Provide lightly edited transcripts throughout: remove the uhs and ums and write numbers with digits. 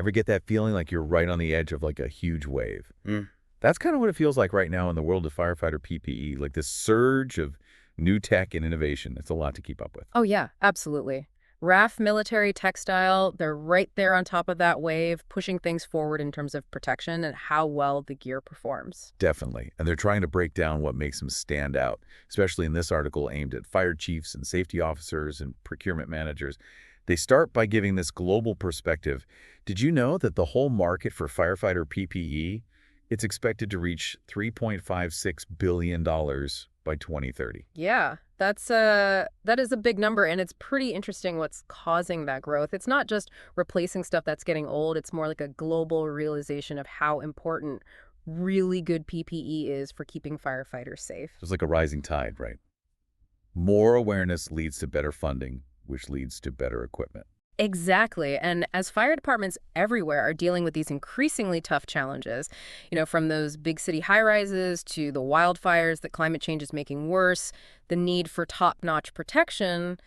Ever get that feeling like you're right on the edge of like a huge wave? Mm. That's kind of what it feels like right now in the world of firefighter PPE, like this surge of new tech and innovation. It's a lot to keep up with. Oh, yeah, absolutely. Raff military textile, they're right there on top of that wave, pushing things forward in terms of protection and how well the gear performs. Definitely. And they're trying to break down what makes them stand out, especially in this article aimed at fire chiefs and safety officers and procurement managers. They start by giving this global perspective. Did you know that the whole market for firefighter PPE, it's expected to reach $3.56 billion by 2030? Yeah, that is a big number, and it's pretty interesting what's causing that growth. It's not just replacing stuff that's getting old, it's more like a global realization of how important really good PPE is for keeping firefighters safe. It's like a rising tide, right? More awareness leads to better funding, which leads to better equipment. Exactly. And as fire departments everywhere are dealing with these increasingly tough challenges, from those big city high-rises to the wildfires that climate change is making worse, the need for top-notch protection,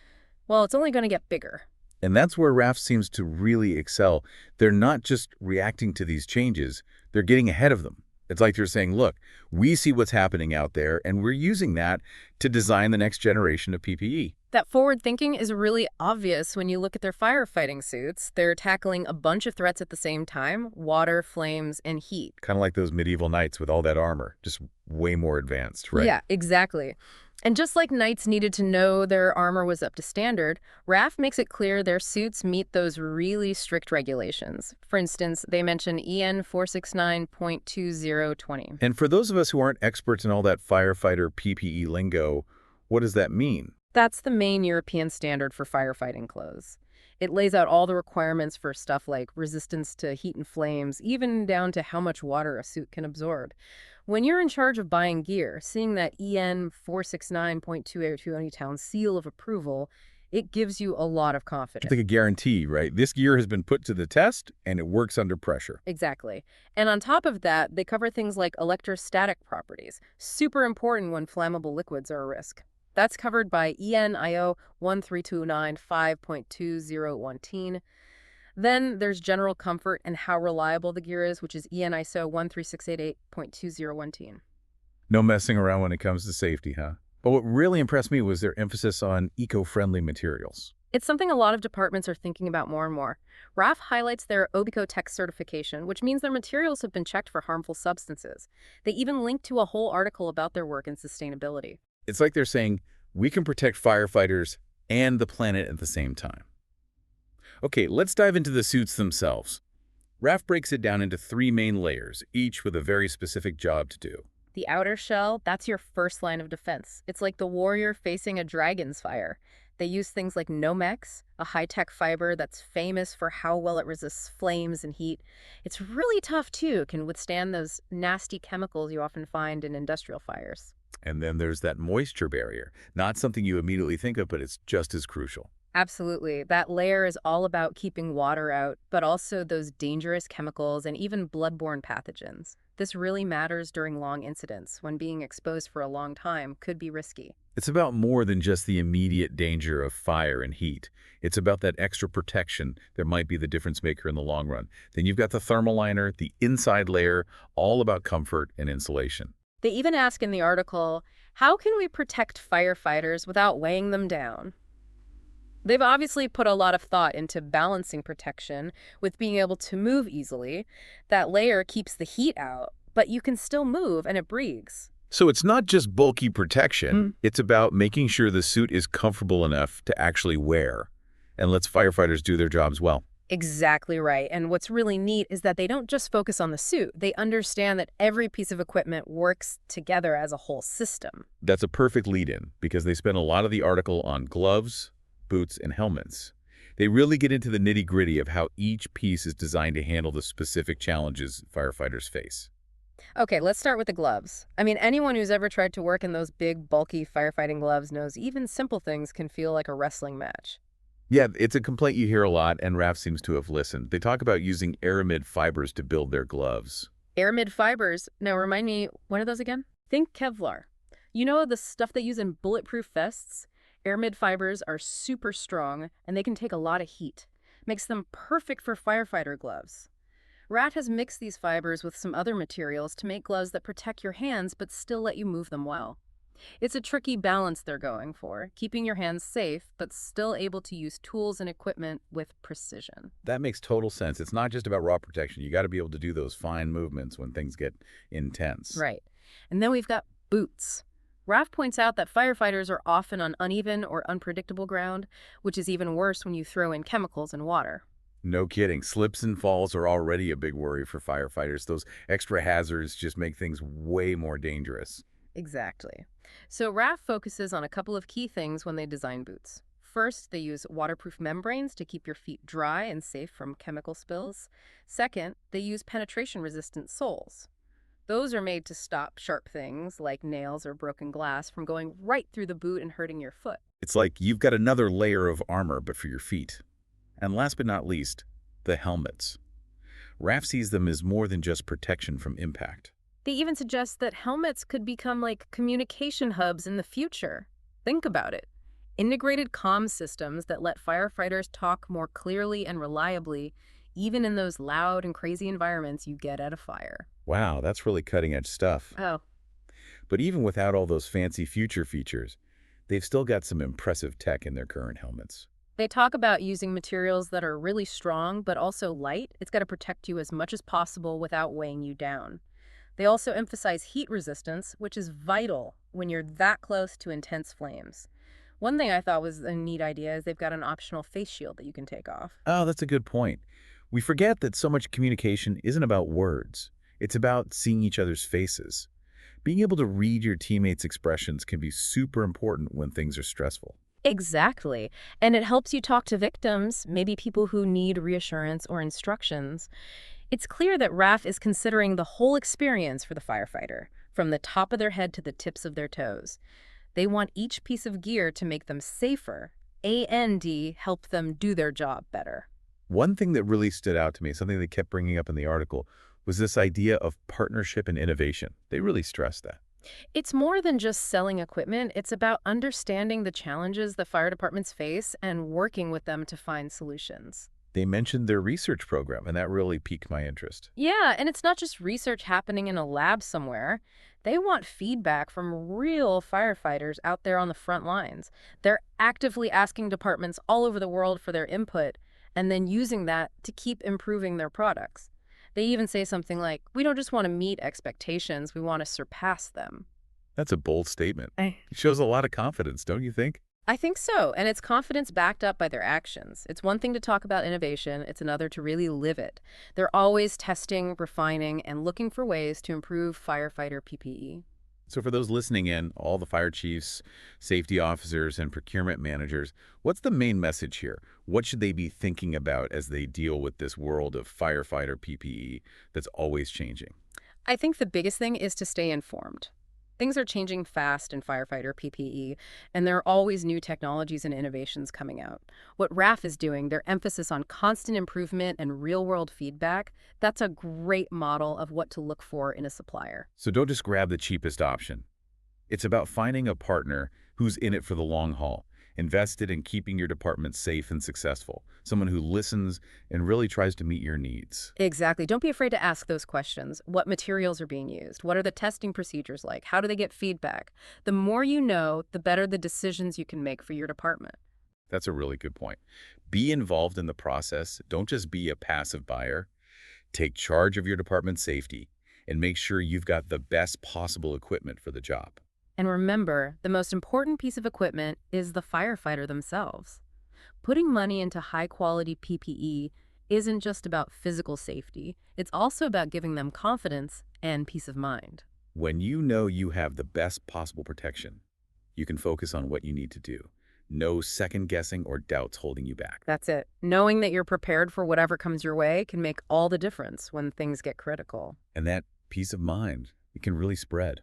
well, it's only going to get bigger. And that's where Raff seems to really excel. They're not just reacting to these changes, they're getting ahead of them. It's like they're saying, look, we see what's happening out there, and we're using that to design the next generation of PPE. That forward thinking is really obvious when you look at their firefighting suits. They're tackling a bunch of threats at the same time: water, flames, and heat. Kind of like those medieval knights with all that armor, just way more advanced, right? Yeah, exactly. And just like knights needed to know their armor was up to standard, Raff makes it clear their suits meet those really strict regulations. For instance, they mention EN 469.2020. And for those of us who aren't experts in all that firefighter PPE lingo, what does that mean? That's the main European standard for firefighting clothes. It lays out all the requirements for stuff like resistance to heat and flames, even down to how much water a suit can absorb. When you're in charge of buying gear, seeing that EN 469.2020 seal of approval, it gives you a lot of confidence. It's like a guarantee, right? This gear has been put to the test, and it works under pressure. Exactly. And on top of that, they cover things like electrostatic properties, super important when flammable liquids are a risk. That's covered by EN/IO 13295.2019. Then there's general comfort and how reliable the gear is, which is EN/ISO 13688.2019. No messing around when it comes to safety, huh? But what really impressed me was their emphasis on eco-friendly materials. It's something a lot of departments are thinking about more and more. Raff highlights their OBICO-Tech certification, which means their materials have been checked for harmful substances. They even link to a whole article about their work in sustainability. It's like they're saying, we can protect firefighters and the planet at the same time. Okay, let's dive into the suits themselves. Raff breaks it down into 3 main layers, each with a very specific job to do. The outer shell, that's your first line of defense. It's like the warrior facing a dragon's fire. They use things like Nomex, a high-tech fiber that's famous for how well it resists flames and heat. It's really tough, too, can withstand those nasty chemicals you often find in industrial fires. And then there's that moisture barrier. Not something you immediately think of, but it's just as crucial. Absolutely. That layer is all about keeping water out, but also those dangerous chemicals and even bloodborne pathogens. This really matters during long incidents, when being exposed for a long time could be risky. It's about more than just the immediate danger of fire and heat. It's about that extra protection that might be the difference maker in the long run. Then you've got the thermal liner, the inside layer, all about comfort and insulation. They even ask in the article, how can we protect firefighters without weighing them down? They've obviously put a lot of thought into balancing protection with being able to move easily. That layer keeps the heat out, but you can still move and it breathes. So it's not just bulky protection. It's about making sure the suit is comfortable enough to actually wear and lets firefighters do their jobs well. Exactly right. And what's really neat is that they don't just focus on the suit. They understand that every piece of equipment works together as a whole system. That's a perfect lead-in because they spend a lot of the article on gloves, boots, and helmets. They really get into the nitty-gritty of how each piece is designed to handle the specific challenges firefighters face. Okay, let's start with the gloves. I mean, anyone who's ever tried to work in those big, bulky firefighting gloves knows even simple things can feel like a wrestling match. Yeah, it's a complaint you hear a lot, and Raff seems to have listened. They talk about using aramid fibers to build their gloves. Aramid fibers. Now, remind me, what are those again? Think Kevlar. You know the stuff they use in bulletproof vests? Aramid fibers are super strong, and they can take a lot of heat. makes them perfect for firefighter gloves. Rat has mixed these fibers with some other materials to make gloves that protect your hands but still let you move them well. It's a tricky balance they're going for, keeping your hands safe but still able to use tools and equipment with precision. That makes total sense. It's not just about raw protection. You got to be able to do those fine movements when things get intense. Right. And then we've got boots. Raff points out that firefighters are often on uneven or unpredictable ground, which is even worse when you throw in chemicals and water. No kidding. Slips and falls are already a big worry for firefighters. Those extra hazards just make things way more dangerous. Exactly. So Raff focuses on a couple of key things when they design boots. First, they use waterproof membranes to keep your feet dry and safe from chemical spills. Second, they use penetration-resistant soles. Those are made to stop sharp things like nails or broken glass from going right through the boot and hurting your foot. It's like you've got another layer of armor, but for your feet. And last but not least, the helmets. RAF sees them as more than just protection from impact. They even suggest that helmets could become like communication hubs in the future. Think about it. Integrated comm systems that let firefighters talk more clearly and reliably, even in those loud and crazy environments you get at a fire. Wow, that's really cutting-edge stuff. Oh, But even without all those fancy future features, they've still got some impressive tech in their current helmets. they talk about using materials that are really strong but also light. It's got to protect you as much as possible without weighing you down. They also emphasize heat resistance, which is vital when you're that close to intense flames. One thing I thought was a neat idea is they've got an optional face shield that you can take off. Oh, that's a good point. We forget that so much communication isn't about words. It's about seeing each other's faces. Being able to read your teammates' expressions can be super important when things are stressful. Exactly. And it helps you talk to victims, maybe people who need reassurance or instructions. It's clear that RAF is considering the whole experience for the firefighter, from the top of their head to the tips of their toes. They want each piece of gear to make them safer, and help them do their job better. One thing that really stood out to me, something they kept bringing up in the article, was this idea of partnership and innovation. They really stressed that. It's more than just selling equipment. It's about understanding the challenges the fire departments face and working with them to find solutions. They mentioned their research program, and that really piqued my interest. Yeah, and it's not just research happening in a lab somewhere. They want feedback from real firefighters out there on the front lines. They're actively asking departments all over the world for their input and then using that to keep improving their products. They even say something like, we don't just want to meet expectations, we want to surpass them. That's a bold statement. I It shows a lot of confidence, don't you think? I think so, and it's confidence backed up by their actions. It's one thing to talk about innovation, it's another to really live it. They're always testing, refining, and looking for ways to improve firefighter PPE. So for those listening in, all the fire chiefs, safety officers, and procurement managers, what's the main message here? What should they be thinking about as they deal with this world of firefighter PPE that's always changing? I think the biggest thing is to stay informed. Things are changing fast in firefighter PPE, and there are always new technologies and innovations coming out. What RAF is doing, their emphasis on constant improvement and real-world feedback, that's a great model of what to look for in a supplier. So don't just grab the cheapest option. It's about finding a partner who's in it for the long haul, invested in keeping your department safe and successful, someone who listens and really tries to meet your needs. Exactly. Don't be afraid to ask those questions. What materials are being used? What are the testing procedures like? How do they get feedback? The more you know, the better the decisions you can make for your department. That's a really good point. Be involved in the process. Don't just be a passive buyer. Take charge of your department's safety and make sure you've got the best possible equipment for the job. And remember, the most important piece of equipment is the firefighter themselves. Putting money into high-quality PPE isn't just about physical safety. It's also about giving them confidence and peace of mind. When you know you have the best possible protection, you can focus on what you need to do. No second guessing or doubts holding you back. That's it. Knowing that you're prepared for whatever comes your way can make all the difference when things get critical. And that peace of mind, it can really spread.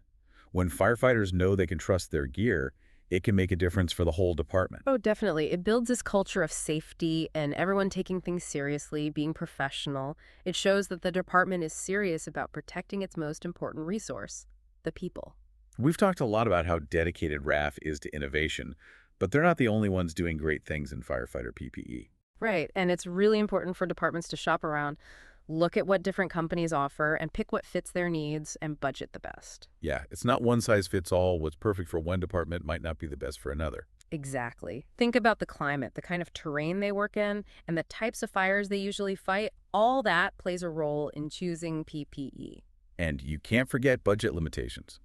When firefighters know they can trust their gear, it can make a difference for the whole department. Oh, definitely. It builds this culture of safety and everyone taking things seriously, being professional. It shows that the department is serious about protecting its most important resource, the people. We've talked a lot about how dedicated RAF is to innovation, but they're not the only ones doing great things in firefighter PPE. Right. And it's really important for departments to shop around, look at what different companies offer, and pick what fits their needs and budget the best. Yeah, it's not one size fits all. What's perfect for one department might not be the best for another. Exactly. Think about the climate, the kind of terrain they work in, and the types of fires they usually fight. All that plays a role in choosing PPE. And you can't forget budget limitations.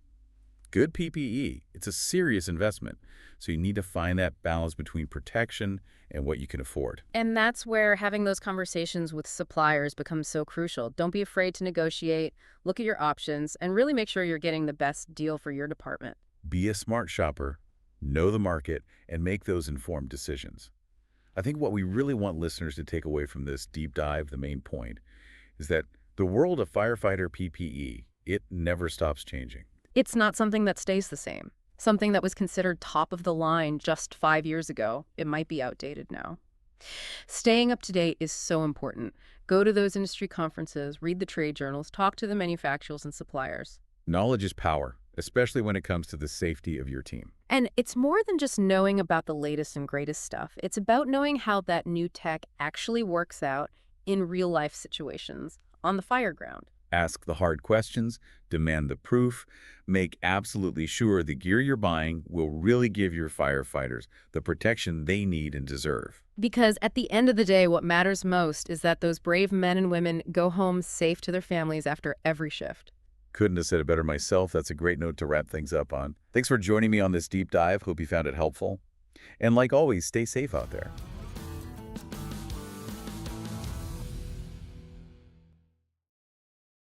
Good PPE, it's a serious investment, so you need to find that balance between protection and what you can afford. And that's where having those conversations with suppliers becomes so crucial. Don't be afraid to negotiate, look at your options, and really make sure you're getting the best deal for your department. Be a smart shopper, know the market, and make those informed decisions. I think what we really want listeners to take away from this deep dive, the main point, is that the world of firefighter PPE, it never stops changing. It's not something that stays the same. Something that was considered top of the line just 5 years ago, it might be outdated now. Staying up to date is so important. Go to those industry conferences, read the trade journals, talk to the manufacturers and suppliers. Knowledge is power, especially when it comes to the safety of your team. And it's more than just knowing about the latest and greatest stuff. It's about knowing how that new tech actually works out in real life situations on the fire ground. Ask the hard questions, demand the proof, make absolutely sure the gear you're buying will really give your firefighters the protection they need and deserve. Because at the end of the day, what matters most is that those brave men and women go home safe to their families after every shift. Couldn't have said it better myself. That's a great note to wrap things up on. Thanks for joining me on this deep dive. Hope you found it helpful. And like always, stay safe out there.